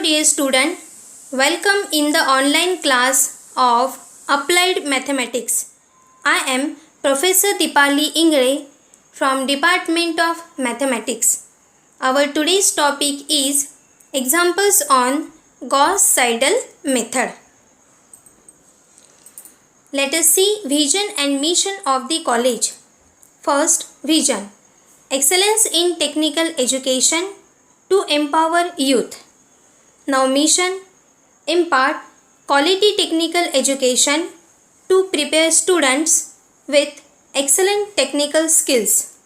dear student, welcome in the online class of Applied Mathematics. I am Professor Dipali Ingre from Department of Mathematics. Our today's topic is examples on Gauss-Seidel method. Let us see vision and mission of the college. First, vision. Excellence in technical education to empower youth. Now mission, impart quality technical education to prepare students with excellent technical skills.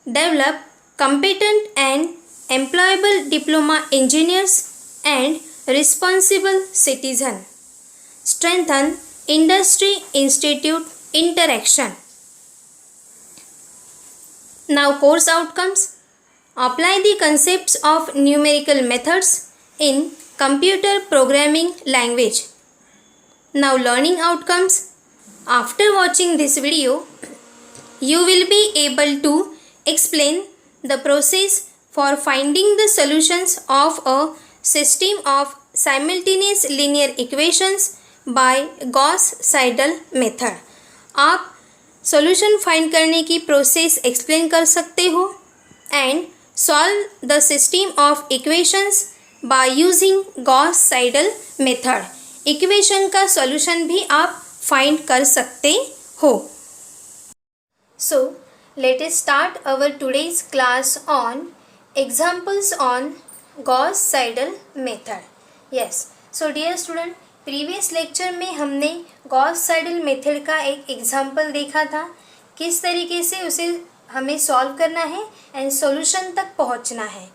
Develop competent and employable diploma engineers and responsible citizen. Strengthen industry-institute interaction. Now course outcomes. Apply the concepts of numerical methods in computer programming language. Now learning outcomes. After watching this video, you will be able to explain the process for finding the solutions of a system of simultaneous linear equations by Gauss-Seidel method. आप solution find करने की process explain कर सकते हो and solve the system of equations by using Gauss-Seidel method. Equation का solution भी आप find कर सकते हो. So, let us start our today's class on examples on Gauss-Seidel method. Yes, so dear student, previous lecture में हमने Gauss-Seidel method का एक example देखा था. किस तरीके से उसे हमें सॉल्व करना है एंड सॉल्यूशन तक पहुंचना है.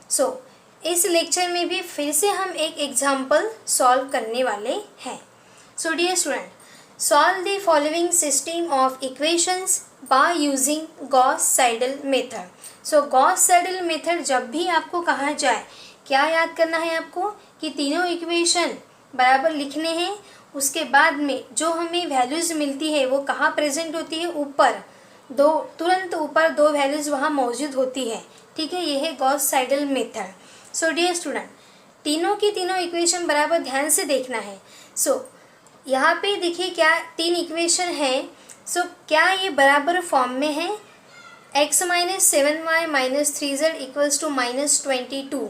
सो इस लेक्चर में भी फिर से हम एक एग्जांपल सॉल्व करने वाले हैं. So dear student, solve the following system of equations by using Gauss Seidel method. So Gauss Seidel method जब भी आपको कहा जाए, क्या याद करना है आपको कि तीनों इक्वेशन बराबर लिखने हैं. उसके बाद में जो हमें वैल्यूज़ मिलती है वो कहाँ प्रेजेंट होती है, ऊपर दो, तुरंत ऊपर दो वैल्यूज़ वहाँ मौजूद होती है. ठीक है, ये है गॉस-साइडल मेथड. सो डियर स्टूडेंट, तीनों की तीनों इक्वेशन बराबर ध्यान से देखना है. सो यहाँ पे देखिए क्या तीन इक्वेशन है. सो क्या ये बराबर फॉर्म में है. x minus 7y minus 3z equals to minus 22,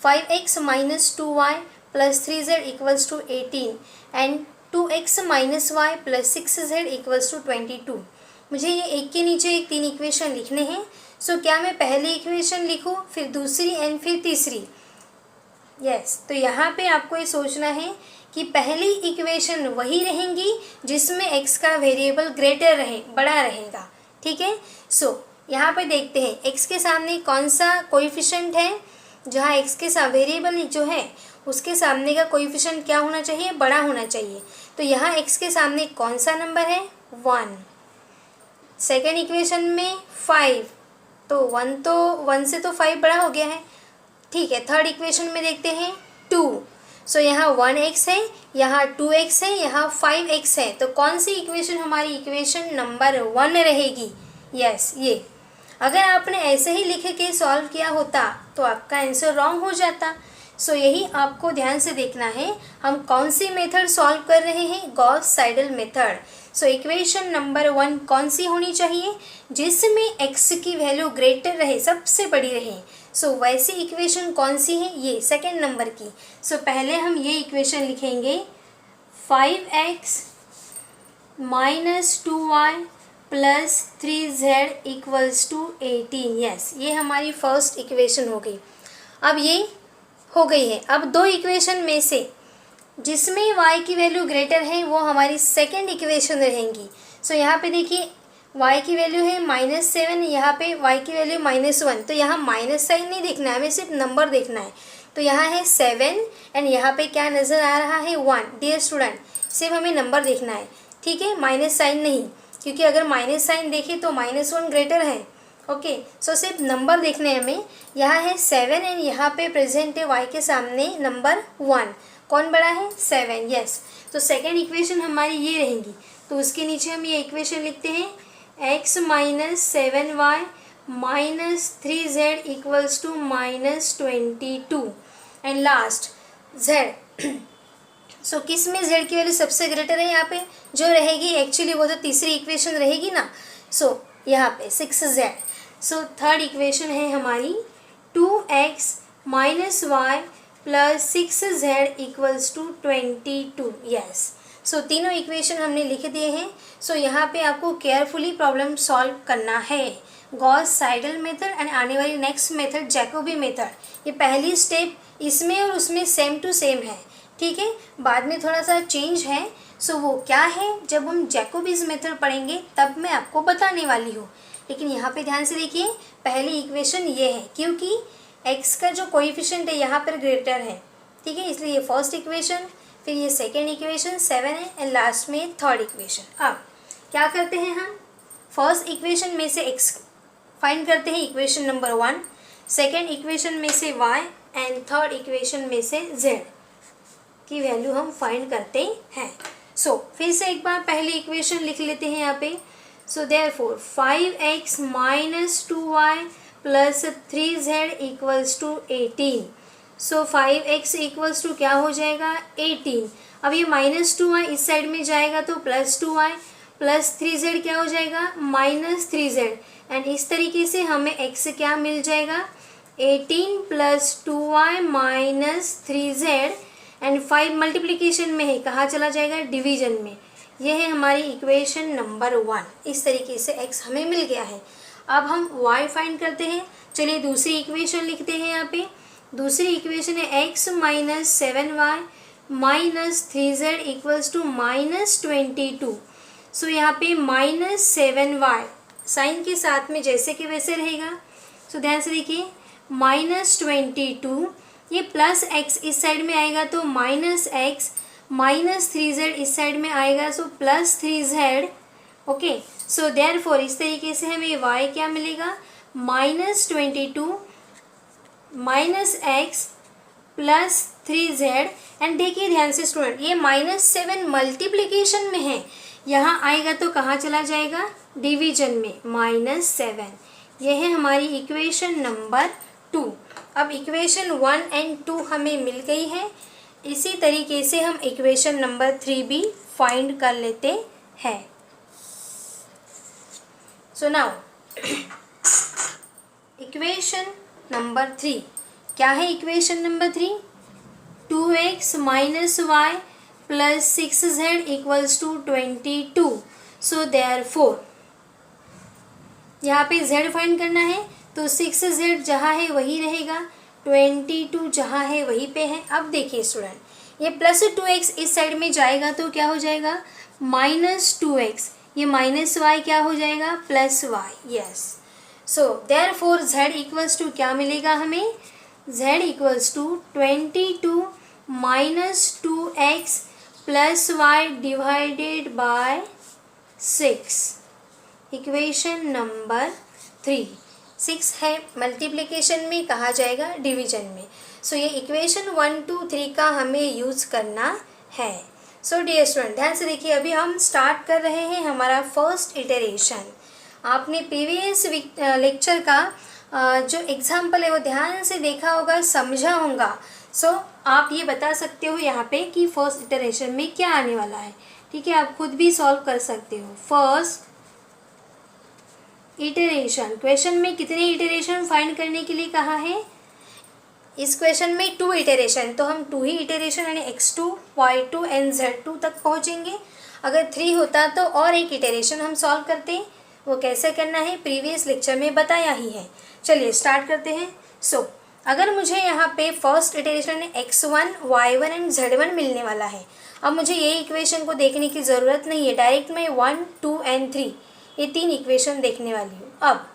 5x minus 2y plus 3z equals to 18 and 2x minus y plus 6z equals to 22. मुझे ये एक के नीचे एक तीन इक्वेशन लिखने हैं. सो क्या मैं पहली इक्वेशन लिखूं, फिर दूसरी एंड फिर तीसरी. यस, तो यहाँ पे आपको ये सोचना है कि पहली इक्वेशन वही रहेंगी जिसमें x का वेरिएबल ग्रेटर रहे, बड़ा रहेगा. ठीक है. सो यहाँ पे देखते हैं x के सामने कौन सा कोएफिशिएंट है. जहाँ x के साथ वेरिएबल जो है उसके सामने का कोएफिशिएंट क्या होना चाहिए, बड़ा होना चाहिए. तो यहाँ x के सामने कौन सा नंबर है, 1. सेकेंड इक्वेशन में 5, तो 1 से तो 5 बड़ा हो गया है. ठीक है. थर्ड इक्वेशन में देखते हैं 2. सो यहाँ 1x है, यहाँ 2x है, यहाँ 5x है. तो कौन सी इक्वेशन हमारी इक्वेशन नंबर 1 रहेगी. यस, ये. अगर आपने ऐसे ही लिख के सॉल्व किया होता तो आपका आंसर रॉन्ग हो जाता. सो यही आपको ध्यान से देखना है, हम कौन सी मेथड सॉल्व कर रहे हैं, गॉस-साइडल मेथड. सो इक्वेशन नंबर 1 कौन सी होनी चाहिए, जिसमें x की वैल्यू ग्रेटर रहे, सबसे बड़ी रहे. सो वैसी इक्वेशन कौन सी है, ये सेकेंड नंबर की. सो पहले हम ये इक्वेशन लिखेंगे 5x minus 2y plus 3z equals to 18. Yes, ये हमारी फर्स्ट इक्वेशन हो गई. अब ये हो गई है. अब दो इक्वेशन में से जिसमें y की वैल्यू ग्रेटर है वो हमारी सेकेंड इक्वेशन रहेंगी. सो यहाँ पे देखिए y की वैल्यू है -7, यहाँ पे y की वैल्यू -1. तो यहाँ माइनस साइन नहीं देखना है, हमें सिर्फ नंबर देखना है. तो यहाँ है 7 एंड यहाँ पे क्या नज़र आ रहा है, 1. डियर स्टूडेंट, सिर्फ हमें नंबर देखना है. ठीक है, माइनस साइन नहीं, क्योंकि अगर माइनस साइन देखें तो -1 ग्रेटर है. ओके. सो सिर्फ नंबर देखने हैं हमें. यहाँ है 7 एंड यहाँ पे प्रेजेंट है y के सामने नंबर 1. कौन बड़ा है, 7. यस. तो सेकेंड इक्वेशन हमारी ये रहेंगी. तो उसके नीचे हम ये इक्वेशन लिखते हैं x minus 7y minus 3z equals to -22 and last z। So किस में z की वैल्यू सबसे ग्रेटर है यहाँ पे जो रहेगी, एक्चुअली वो तो तीसरी इक्वेशन रहेगी ना। सो यहाँ पे 6z। सो थर्ड इक्वेशन है हमारी 2x minus Y plus 6z equals to 22। Yes, so तीनों इक्वेशन हमने लिख दिए हैं। सो यहाँ पे आपको केयरफुली प्रॉब्लम सॉल्व करना है। गॉस साइडल मेथड एंड आने वाली नेक्स्ट मेथड जैकोबी मेथड, ये पहली स्टेप इसमें और उसमें सेम टू सेम है, ठीक है। बाद में थोड़ा सा चेंज है, सो वो क्या है जब हम जैकोबीज मेथड पढ़ेंगे तब मैं आपको बताने वाली हूँ। लेकिन यहाँ पे ध्यान से देखिए, पहली इक्वेशन ये है क्योंकि x का जो कोएफिशिएंट है यहाँ पर ग्रेटर है, ठीक है, इसलिए ये फर्स्ट इक्वेशन, फिर ये सेकेंड इक्वेशन 7 है एंड लास्ट में थर्ड इक्वेशन। अब क्या करते हैं हम, फर्स्ट इक्वेशन में से x फाइंड करते हैं, इक्वेशन नंबर 1, सेकेंड इक्वेशन में से y एंड थर्ड इक्वेशन में से z की वैल्यू हम फाइंड करते हैं। सो फिर से एक बार पहली इक्वेशन लिख लेते हैं यहाँ पे। So therefore 5x minus 2y plus 3z equals to 18। So 5x equals to क्या हो जाएगा 18। अब ये माइनस 2y इस साइड में जाएगा तो प्लस 2y प्लस 3z क्या हो जाएगा माइनस 3z एंड इस तरीके से हमें x क्या मिल जाएगा 18 plus 2y minus 3z and 5 multiplication में है, कहाँ चला जाएगा डिवीजन में। यह है हमारी इक्वेशन नंबर 1। इस तरीके से x हमें मिल गया है। अब हम y फाइंड करते हैं। चलिए दूसरी इक्वेशन लिखते हैं यहाँ पे। दूसरी इक्वेशन है x minus 7y minus 3z equals to minus 22। So यहाँ पे माइनस 7y साइन के साथ में जैसे कि वैसे रहेगा। सो ध्यान से देखिए, माइनस 22, ये प्लस x इस साइड में आएगा तो माइनस x, माइनस 3z इस साइड में आएगा so plus 3z। Okay, so therefore इस तरीके से हमें y क्या मिलेगा minus 22 minus x plus 3z and देखिए ध्यान से स्टूडेंट, ये माइनस 7 मल्टीप्लिकेशन में है, यहाँ आएगा तो कहाँ चला जाएगा डिवीजन में माइनस 7। यह है हमारी इक्वेशन नंबर 2। अब इक्वेशन 1 एंड 2 हमें मिल गई है। इसी तरीके से हम इक्वेशन नंबर 3 भी फाइंड कर लेते हैं। सो नाउ इक्वेशन नंबर 3 क्या है, equation number 3 2x minus Y plus 6z equals to 22। So therefore यहाँ पे z फाइंड करना है तो 6z जहाँ है वही रहेगा, 22 जहाँ है वहीं पे है। अब देखिए स्टूडेंट, ये प्लस 2x इस साइड में जाएगा तो क्या हो जाएगा माइनस 2x, ये माइनस y क्या हो जाएगा plus y। Yes, so therefore z equals to क्या मिलेगा हमें, z equals to 22 minus 2x plus y divided by 6। Equation number 3, 6 है मल्टीप्लिकेशन में, कहा जाएगा डिवीजन में। सो ये इक्वेशन 1 2 3 का हमें यूज़ करना है। सो डियर स्टूडेंट ध्यान से देखिए, अभी हम स्टार्ट कर रहे हैं हमारा फर्स्ट इटरेशन। आपने प्रीवियस लेक्चर का जो एग्जाम्पल है वो ध्यान से देखा होगा, समझा होगा। सो आप ये बता सकते हो यहाँ पे कि फर्स्ट इटरेशन में क्या आने वाला है, ठीक है, आप खुद भी सॉल्व कर सकते हो। फर्स्ट इटरेशन, क्वेश्चन में कितने इटरेशन फाइंड करने के लिए कहा है, इस क्वेश्चन में 2 इटरेशन, तो हम 2 ही इटरेशन यानी x2 y2 एंड z2 तक पहुँचेंगे। अगर 3 होता तो और एक इटरेशन हम सॉल्व करते, वो कैसे करना है प्रीवियस लेक्चर में बताया ही है। चलिए स्टार्ट करते हैं। सो अगर मुझे यहाँ पे first iteration x1 y1 and z1 मिलने वाला है, अब मुझे ये इक्वेशन को देखने की ज़रूरत नहीं है, डायरेक्ट मैं 1 2 एंड 3 ये 3 इक्वेशन देखने वाली हूँ। अब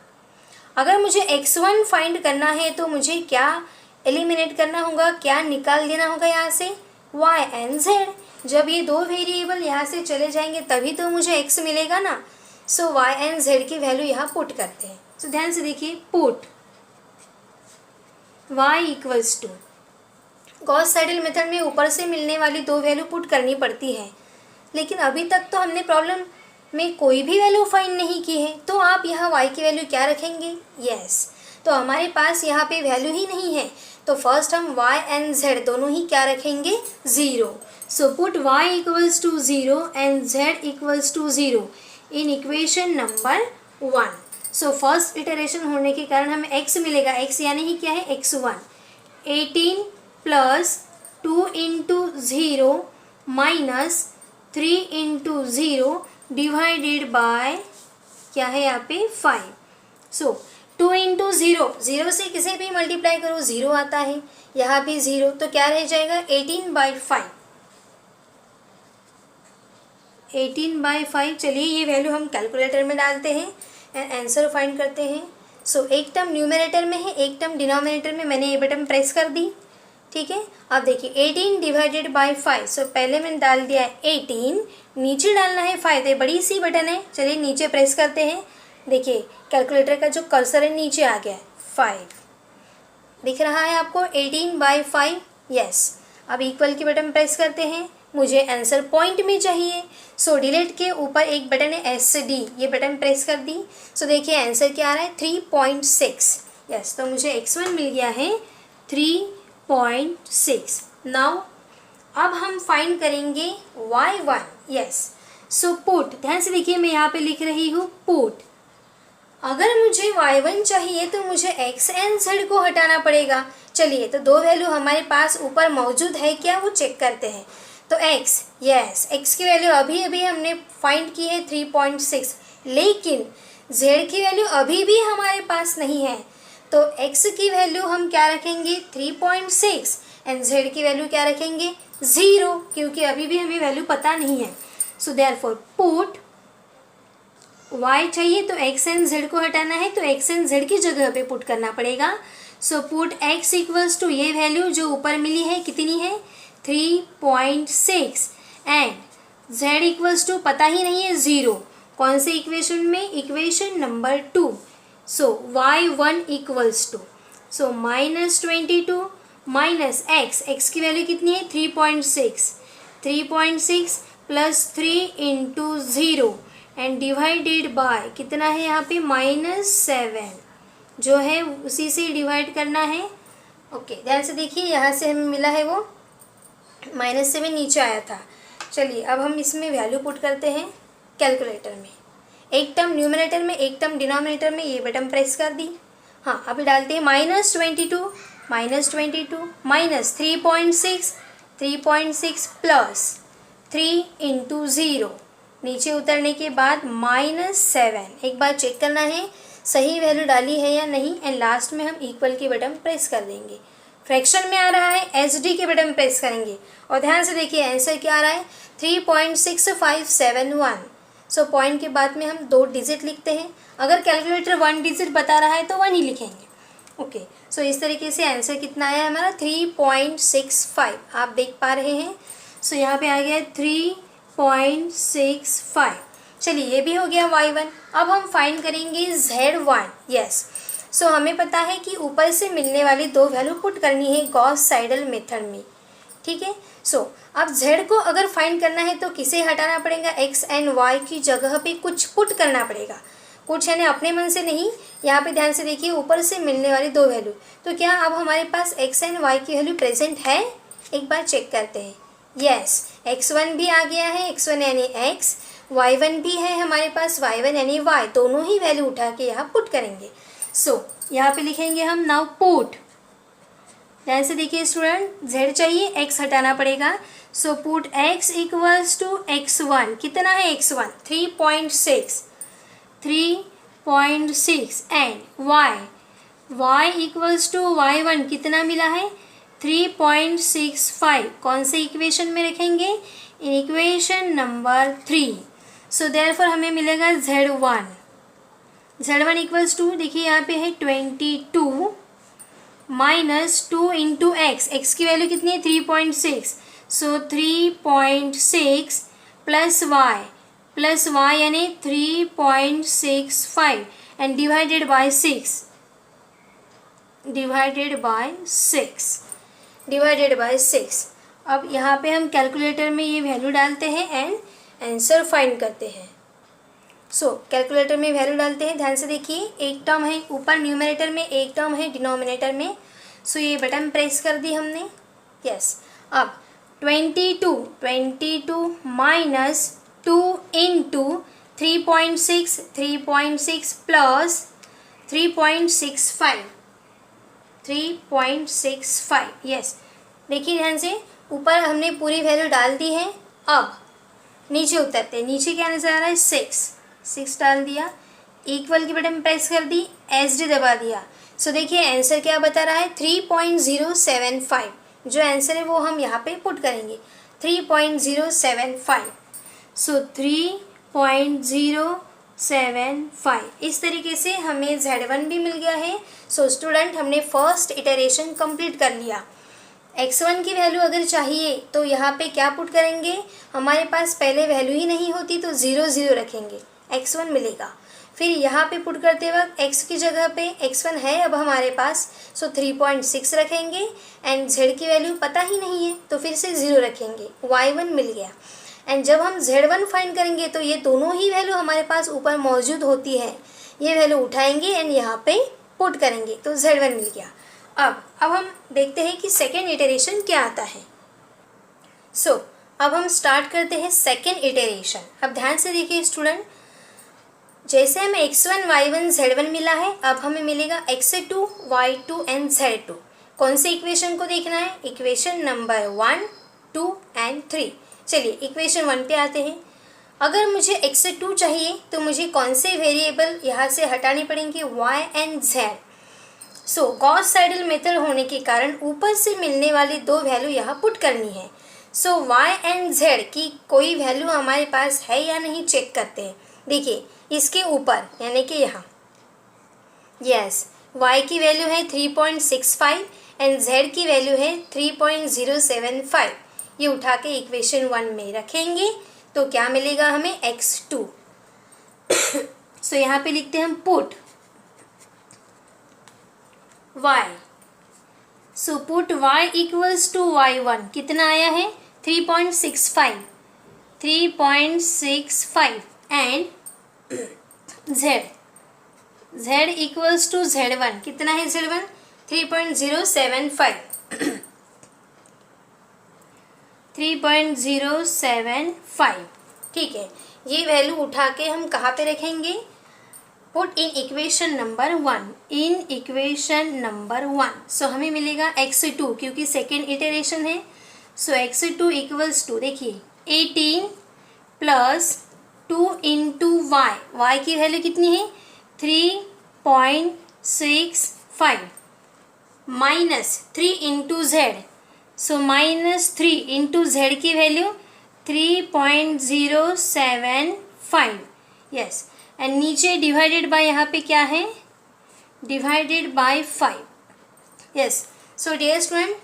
अगर मुझे x1 फाइंड करना है तो मुझे क्या एलिमिनेट करना होगा, क्या निकाल देना होगा यहाँ से y एंड z। जब ये 2 वेरिएबल यहाँ से चले जाएंगे तभी तो मुझे x मिलेगा ना। सो y एंड z की वैल्यू यहाँ पुट करते हैं। सो ध्यान से देखिए, put y equals to, Gauss Seidel method में ऊपर से मिलने वाली 2 वैल्यू पुट करनी पड़ती है, लेकिन अभी तक तो हमने प्रॉब्लम में कोई भी वैल्यू फाइंड नहीं की है, तो आप यहाँ y की वैल्यू क्या रखेंगे, यस तो हमारे पास यहाँ पे वैल्यू ही नहीं है, तो फर्स्ट हम y एंड z दोनों ही क्या रखेंगे, 0. So put y equals to 0 and z equals to 0 in equation number 1. So first iteration होने के कारण हमें x मिलेगा, x यानी ही क्या है, x1. 18 plus 2 into 0 minus 3 into 0 divided by क्या है यहाँ पे 5. सो 2 इंटू 0, 0 से किसे भी मल्टीप्लाई करो 0 आता है, यहाँ भी 0, तो क्या रह जाएगा 18/5. 18/5. चलिए ये वैल्यू हम कैलकुलेटर में डालते हैं एंड आंसर फाइंड करते हैं. सो एक टर्म न्यूमरेटर में है, एक टर्म डिनोमिनेटर में. मैंने ये बटन प्रेस कर दी, ठीक है. अब देखिए 18 डिवाइडेड बाय 5. सो पहले मैंने डाल दिया है 18, नीचे डालना है 5. ये बड़ी सी बटन है, चलिए नीचे प्रेस करते हैं. देखिए कैलकुलेटर का जो कर्सर है नीचे आ गया है, 5 दिख रहा है आपको. 18/5. यस. अब इक्वल की बटन प्रेस करते हैं, मुझे आंसर पॉइंट में चाहिए. सो डिलीट के ऊपर एक बटन है SD, ये बटन प्रेस कर दी. सो देखिए आंसर क्या आ रहा है, 3.6. यस, तो मुझे x1 मिल गया है 3.6. नाउ अब हम फाइंड करेंगे y1. यस. सो पुट, ध्यान से देखिए मैं यहाँ पे लिख रही हूँ पुट. अगर मुझे y1 चाहिए तो मुझे x एंड z को हटाना पड़ेगा. चलिए तो दो वैल्यू हमारे पास ऊपर मौजूद है क्या, वो चेक करते हैं. तो x, यस, x की वैल्यू अभी अभी हमने फाइंड की है 3.6, लेकिन z की वैल्यू अभी भी हमारे पास नहीं है. तो x की वैल्यू हम क्या रखेंगे 3.6 एंड z की वैल्यू क्या रखेंगे 0, क्योंकि अभी भी हमें वैल्यू पता नहीं है. सो देयरफॉर पुट y चाहिए तो x एंड z को हटाना है, तो x एंड z की जगह पे पुट करना पड़ेगा. So put x equals to ये वैल्यू जो ऊपर मिली है कितनी है 3.6 एंड z इक्वल्स टू पता ही नहीं है 0. कौन से इक्वेशन में, equation number 2. So y1 equals to, so -22 minus x की वैल्यू कितनी है 3.6 plus 3 into 0 and divided by कितना है यहाँ पे -7, जो है उसी से डिवाइड करना है. ओके, ध्यान से देखिए यहाँ से हमें मिला है वो -7 नीचे आया था. चलिए अब हम इसमें वैल्यू पुट करते हैं कैलकुलेटर में. एक टर्म न्यूमरेटर में, एक टर्म डिनोमिनेटर में. ये बटन प्रेस कर दी. हाँ, अभी डालते हैं -22 माइनस 3.6 प्लस 3 इंटू 0, नीचे उतरने के बाद -7. एक बार चेक करना है सही वैल्यू डाली है या नहीं, एंड लास्ट में हम इक्वल की बटन प्रेस कर देंगे. फ्रैक्शन में आ रहा है SD के बटन प्रेस करेंगे और ध्यान से देखिए आंसर क्या आ रहा है 3.6571. सो पॉइंट के बाद में हम 2 डिजिट लिखते हैं. अगर कैलकुलेटर 1 डिजिट बता रहा है तो 1 ही लिखेंगे. ओके, सो इस तरीके से आंसर कितना आया हमारा 3.65. आप देख पा रहे हैं. सो यहाँ पे आ गया 3.65. चलिए ये भी हो गया y1. अब हम फाइंड करेंगे z1. यस. सो हमें पता है कि ऊपर से मिलने वाली दो वैल्यू पुट करनी है गॉस साइडल मेथड में, ठीक है. सो अब z को अगर फाइंड करना है तो किसे हटाना पड़ेगा, x एंड y की जगह पे कुछ पुट करना पड़ेगा. कुछ यानी अपने मन से नहीं. यहाँ पे ध्यान से देखिए ऊपर से मिलने वाली दो वैल्यू. तो क्या अब हमारे पास x एंड y की वैल्यू प्रेजेंट है, एक बार चेक करते हैं. यस, x1 भी आ गया है, x1 यानी x, y1 भी है हमारे पास, y1 यानी y. दोनों ही वैल्यू उठा के यहाँ पुट करेंगे. सो यहाँ पे लिखेंगे हम नाउ पुट. ध्यान से देखिए स्टूडेंट, z चाहिए, x हटाना पड़ेगा. So put x equals to x1. कितना है x1 3.6 and y equals to y1 कितना मिला है 3.65. कौन से इक्वेशन में रखेंगे, इक्वेशन नंबर 3. सो देयरफॉर हमें मिलेगा z1 इक्वल्स टू, देखिए यहाँ पे है 22 माइनस 2 इंटू x की वैल्यू कितनी है 3.6. सो 3.6 प्लस y यानी 3.65 एंड डिवाइडेड बाय 6. अब यहाँ पे हम कैलकुलेटर में ये वैल्यू डालते हैं एंड आंसर फाइंड करते हैं. सो कैलकुलेटर में वैल्यू डालते हैं, ध्यान से देखिए, एक टर्म है ऊपर न्यूमरेटर में, एक टर्म है डिनोमिनेटर में। सो ये बटन प्रेस कर दी हमने, यस। अब 22 माइनस 2 इंटू 3.6 प्लस 3.65 यस। देखिए ध्यान से, ऊपर हमने पूरी वैल्यू डाल दी है। अब नीचे उतरते हैं, नीचे क्या नजर आ रहा है, 6 डाल दिया, इक्वल की बटन प्रेस कर दी, एस डी दबा दिया। सो देखिए आंसर क्या बता रहा है, 3.075। जो आंसर है वो हम यहाँ पे पुट करेंगे, 3.075। सो 3.075 इस तरीके से हमें Z1 भी मिल गया है। सो स्टूडेंट, हमने फर्स्ट इटरेशन कंप्लीट कर लिया। x1 की वैल्यू अगर चाहिए तो यहाँ पे क्या पुट करेंगे, हमारे पास पहले वैल्यू ही नहीं होती तो 0 0 रखेंगे, x1 मिलेगा। फिर यहाँ पे पुट करते वक्त x की जगह पे x1 है अब हमारे पास, सो 3.6 रखेंगे। एंड z की वैल्यू पता ही नहीं है तो फिर से 0 रखेंगे, y1 मिल गया। एंड जब हम Z1 फाइंड करेंगे तो ये दोनों ही वैल्यू हमारे पास ऊपर मौजूद होती है, ये वैल्यू उठाएंगे एंड यहाँ पे पुट करेंगे तो Z1 मिल गया। अब हम देखते हैं कि सेकेंड इटरेशन क्या आता है। सो अब हम स्टार्ट करते हैं सेकेंड इटरेशन। अब ध्यान से देखिए स्टूडेंट, जैसे हमें x1 y1 z1 मिला है, अब हमें मिलेगा x2 y2 एंड z2। कौन से इक्वेशन को देखना है, इक्वेशन नंबर 1 2 एंड 3। चलिए इक्वेशन 1 पे आते हैं। अगर मुझे x2 चाहिए तो मुझे कौन से वेरिएबल यहाँ से हटाने पड़ेंगे, y and z। So Gauss Seidel method होने के कारण ऊपर से मिलने वाली दो वैल्यू यहाँ पुट करनी है। सो y एंड z की कोई वैल्यू हमारे पास है या नहीं चेक करते हैं। देखिए इसके ऊपर यानी कि यहाँ, यस, y की वैल्यू है 3.65 एंड z की वैल्यू है 3.075। ये उठा के इक्वेशन 1 में रखेंगे तो क्या मिलेगा हमें, x2। सो यहाँ पे लिखते हैं हम put y। So put y equals to y1, कितना आया है 3.65 and z equals to z1, कितना है z1 3.075 ठीक है। ये वैल्यू उठा के हम कहाँ पे रखेंगे, पुट इन इक्वेशन नंबर 1। सो हमें मिलेगा x2 क्योंकि सेकेंड इटरेशन है। सो x2 इक्वल्स टू, देखिए 18 प्लस 2 इंटू y की वैल्यू कितनी है 3.65 minus 3 into z। So minus 3 into z की वैल्यू 3.075 यस। एंड नीचे डिवाइडेड बाय यहाँ पे क्या है, divided by 5 yes. So dear student,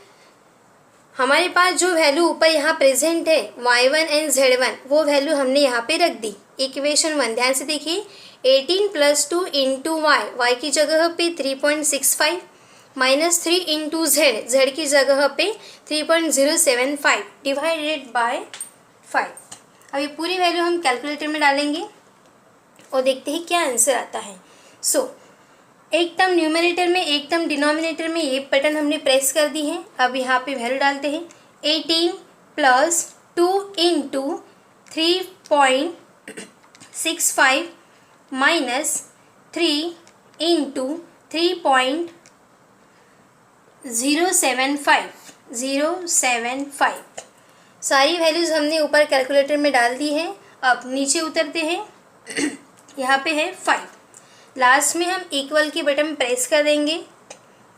हमारे पास जो वैल्यू ऊपर यहाँ प्रेजेंट है y1 एंड z1, वो वैल्यू हमने यहाँ पे रख दी इक्वेशन 1। ध्यान से देखिए 18 प्लस 2 इंटू y की जगह पे 3.65 माइनस 3 इंटू z की जगह पे 3.075 डिवाइडेड बाय 5। अब ये पूरी वैल्यू हम कैलकुलेटर में डालेंगे और देखते हैं क्या आंसर आता है। सो एक टर्म न्यूमरेटर में, एक टर्म डिनोमिनेटर में, ये बटन हमने प्रेस कर दी है। अब यहाँ पे वैल्यू डालते हैं 18 प्लस 2 इंटू 3.65 माइनस 3 इंटू 3.075 सारी वैल्यूज़ हमने ऊपर कैलकुलेटर में डाल दी है। अब नीचे उतरते हैं, यहाँ पे है 5। लास्ट में हम इक्वल की बटन प्रेस कर देंगे,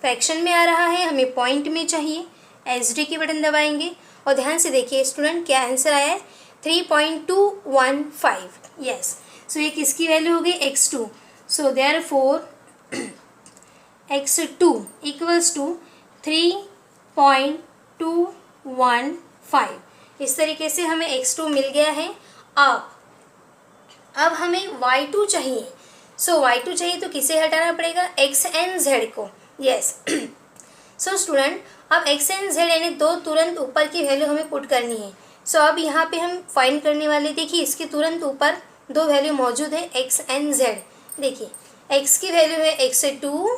फ्रैक्शन में आ रहा है, हमें पॉइंट में चाहिए, SD की बटन दबाएंगे और ध्यान से देखिए स्टूडेंट क्या आंसर आया है 3.215 यस। सो ये किसकी वैल्यू होगी, x2। So therefore x2 equals to 3.215। इस तरीके से हमें x2 मिल गया है। अब हमें y2 चाहिए। सो y2 चाहिए तो किसे हटाना पड़ेगा, x एंड z को, यस। सो स्टूडेंट, अब x एंड z यानी दो तुरंत ऊपर की वैल्यू हमें पुट करनी है। सो अब यहाँ पे हम फाइंड करने वाले, देखिए इसके तुरंत ऊपर दो वैल्यू मौजूद है x एंड z। देखिए x की वैल्यू है x2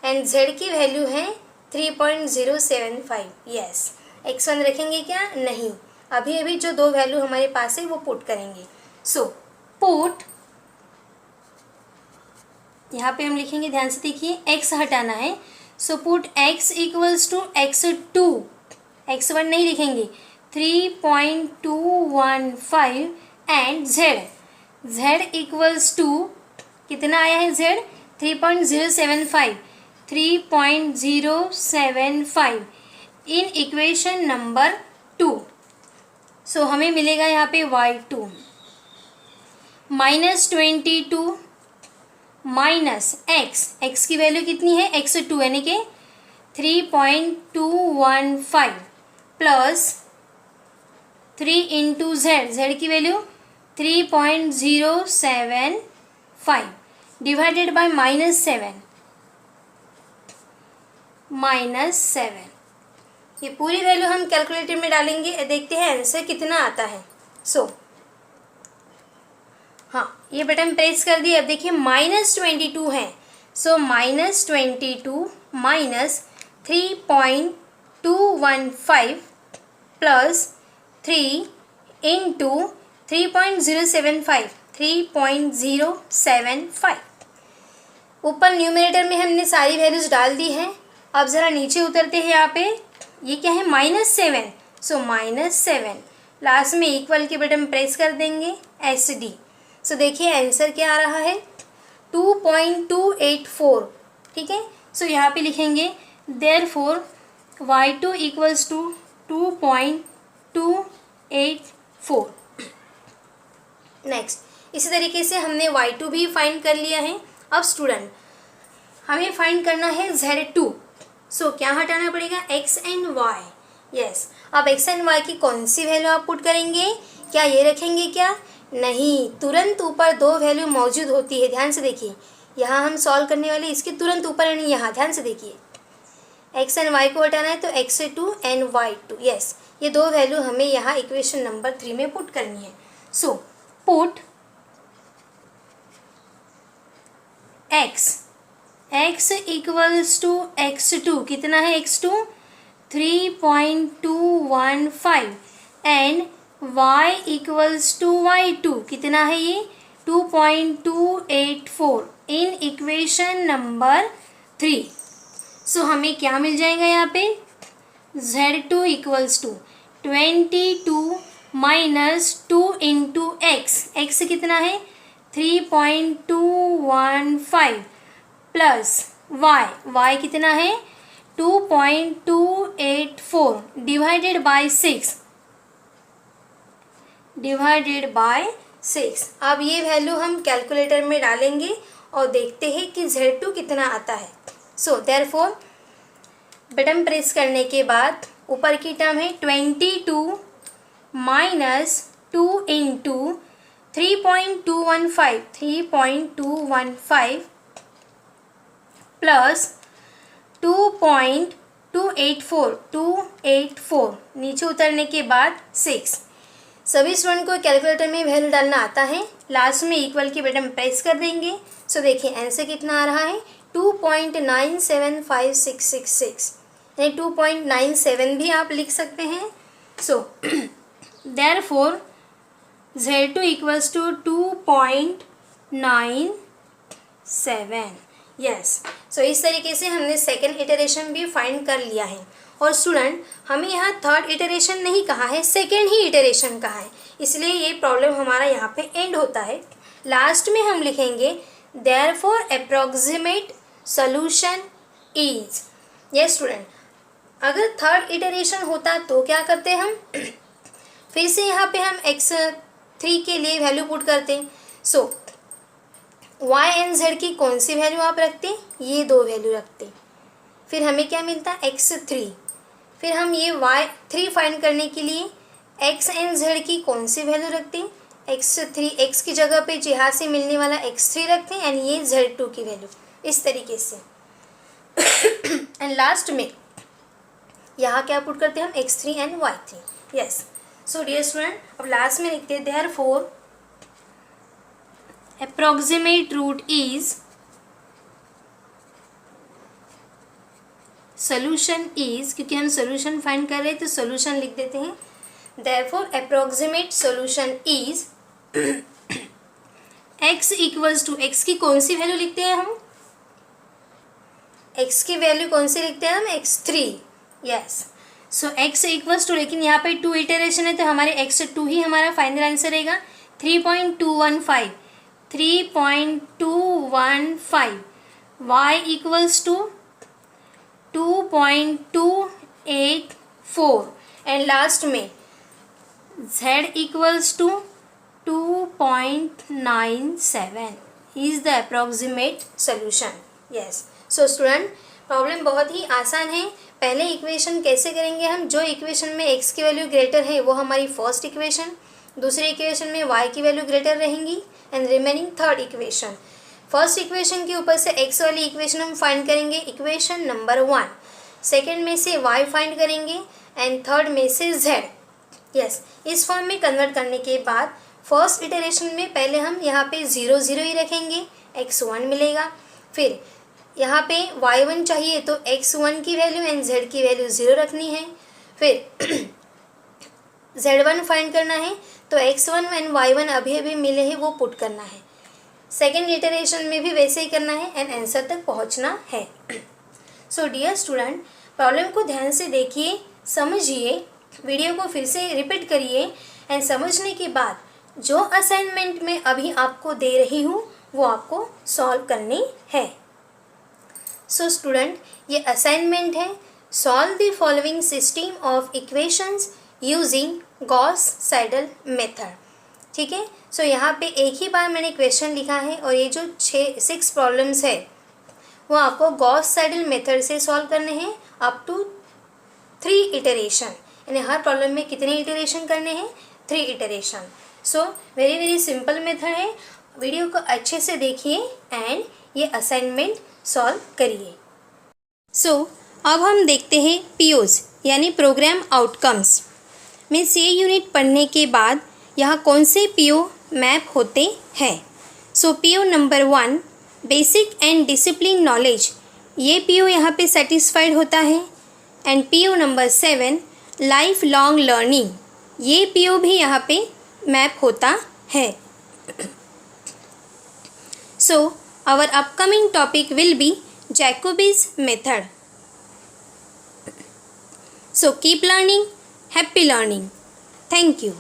एंड z की वैल्यू है 3.075। यस, x1 रखेंगे क्या? नहीं, अभी अभी जो दो वैल्यू हमारे पास है वो पुट करेंगे। सो पुट, यहाँ पे हम लिखेंगे, ध्यान से देखिए, x हटाना है। So put x equals to x2, x1 नहीं लिखेंगे, 3.215 एंड z इक्वल्स टू कितना आया है? z 3.075, 3.075 इन इक्वेशन नंबर 2। सो हमें मिलेगा यहाँ पे y2 -22 माइनस x की वैल्यू कितनी है? x2 यानी कि 3.215 प्लस 3 इंटू z की वैल्यू 3.075 डिवाइडेड बाय -7 ये पूरी वैल्यू हम कैलकुलेटर में डालेंगे, देखते हैं आंसर कितना आता है। सो हाँ, ये बटन प्रेस कर दिए। अब देखिए -22 है, सो -22 माइनस 3.215 प्लस 3 इंटू 3.075 ऊपर न्यूमरेटर में हमने सारी वैल्यूज डाल दी हैं। अब ज़रा नीचे उतरते हैं। यहाँ पे ये क्या है? -7, सो -7 लास्ट में इक्वल के बटन प्रेस कर देंगे, SD। सो देखिए आंसर क्या आ रहा है? 2.284। ठीक है, सो यहाँ पे लिखेंगे therefore y2 equals to 2.284। Next, इसी तरीके से हमने y2 भी फाइंड कर लिया है। अब स्टूडेंट, हमें फाइंड करना है z2। सो क्या हटाना पड़ेगा? x and y। यस, अब x एंड y की कौन सी वैल्यू आप पुट करेंगे? क्या ये रखेंगे क्या? नहीं, तुरंत ऊपर दो वैल्यू मौजूद होती है। ध्यान से देखिए, यहाँ हम सॉल्व करने वाले इसके तुरंत ऊपर यानी यहाँ। ध्यान से देखिए, x एंड y को हटाना है तो x2 एंड y2। यस, ये दो वैल्यू हमें यहाँ इक्वेशन नंबर 3 में पुट करनी है। So put x equals to x2, कितना है x2? 3.215 and y equals to y2, कितना है ये? 2.284 इन इक्वेशन नंबर 3। सो हमें क्या मिल जाएगा यहाँ पे? z2 equals to 22 minus 2 into x कितना है? 3.215 प्लस y कितना है? 2.284 डिवाइडेड बाय 6। अब ये वैल्यू हम कैलकुलेटर में डालेंगे और देखते हैं कि z2 कितना आता है। सो देयरफॉर बटन प्रेस करने के बाद ऊपर की टर्म है 22 माइनस 2 इंटू 3.215 प्लस 2.284 नीचे उतरने के बाद 6। सभी स्टूडेंट को कैलकुलेटर में वैल्यू डालना आता है। लास्ट में इक्वल के बटन प्रेस कर देंगे। सो देखिए आंसर कितना आ रहा है? 2.975666, यानी 2.97 भी आप लिख सकते हैं। So therefore z2 equals to 2.97। Yes, so इस तरीके से हमने सेकेंड इटरेशन भी फाइंड कर लिया है। और स्टूडेंट, हमें यहाँ थर्ड इटरेशन नहीं कहा है, सेकेंड ही इटरेशन कहा है, इसलिए ये प्रॉब्लम हमारा यहाँ पे एंड होता है। लास्ट में हम लिखेंगे therefore approximate solution is. Yes student, अगर थर्ड इटरेशन होता तो क्या करते हम? फिर से यहाँ पे हम x3 के लिए वैल्यू पुट करते हैं। सो y एंड z की कौन सी वैल्यू आप रखते? ये दो वैल्यू रखते। फिर हमें क्या मिलता? x3। फिर हम ये y3 फाइंड करने के लिए x एंड z की कौन सी वैल्यू रखते? x3, x की जगह पे यहाँ से मिलने वाला x3 रखते हैं एंड ये z2 की वैल्यू, इस तरीके से। एंड लास्ट में यहाँ क्या पुट करते हैं हम? x3 and y3। Yes, so dear student, अब लास्ट में लिखते हैं therefore approximate root is solution is, क्योंकि हम solution find कर रहे हैं तो solution लिख देते हैं. Therefore approximate solution is x equals to, x की कौन सी वैल्यू लिखते हैं हम? x की वैल्यू कौन सी लिखते हैं हम? x3. Yes. So x equals to, लेकिन यहाँ पे 2 इटरेशन है तो हमारे x2 ही हमारा फाइनल आंसर रहेगा. 3.215 y equals to 2.284 and last में z equals to 2.97 is the approximate solution. Yes. So student, problem बहुत ही आसान है. पहले इक्वेशन कैसे करेंगे हम? जो इक्वेशन में x की वैल्यू ग्रेटर है वो हमारी फर्स्ट इक्वेशन, दूसरी इक्वेशन में y की वैल्यू ग्रेटर रहेंगी and remaining third equation. First equation के ऊपर से x वाली इक्वेशन हम फाइंड करेंगे, इक्वेशन नंबर 1. सेकेंड में से y फाइंड करेंगे एंड थर्ड में से z. यस. इस फॉर्म में कन्वर्ट करने के बाद फर्स्ट इटरेशन में पहले हम यहाँ पे 0 0 ही रखेंगे, x1 मिलेगा. फिर यहाँ पे y1 चाहिए तो x1 की वैल्यू एंड z की वैल्यू 0 रखनी है. फिर z1 फाइंड करना है तो x1 एंड y1 अभी अभी मिले हैं वो पुट करना है. सेकेंड इटरेशन में भी वैसे ही करना है एंड आंसर तक पहुँचना है. सो डियर स्टूडेंट, प्रॉब्लम को ध्यान से देखिए, समझिए, वीडियो को फिर से रिपीट करिए एंड समझने के बाद जो असाइनमेंट मैं अभी आपको दे रही हूँ वो आपको सॉल्व करनी है. सो स्टूडेंट, ये असाइनमेंट है. Solve the following system of equations using Gauss Seidel method. ठीक है. सो यहाँ पे एक ही बार मैंने क्वेश्चन लिखा है और ये जो 6 प्रॉब्लम्स है वो आपको गॉस साइडल मेथड से सॉल्व करने हैं अप टू 3 इटरेशन. यानी हर प्रॉब्लम में कितने इटरेशन करने हैं? 3 iteration. So very very simple method है. वीडियो को अच्छे से देखिए एंड ये असाइनमेंट सॉल्व करिए. सो अब हम देखते हैं POs यानी प्रोग्राम आउटकम्स में से यूनिट पढ़ने के बाद यहाँ कौन से PO मैप होते हैं. सो PO number 1 basic and discipline knowledge, ये PO यहाँ पे सेटिस्फाइड होता है. And PO number 7 life long learning, ये PO भी यहाँ पे मैप होता है. सो our upcoming topic will be Jacobi's method. So keep learning, happy learning. Thank you.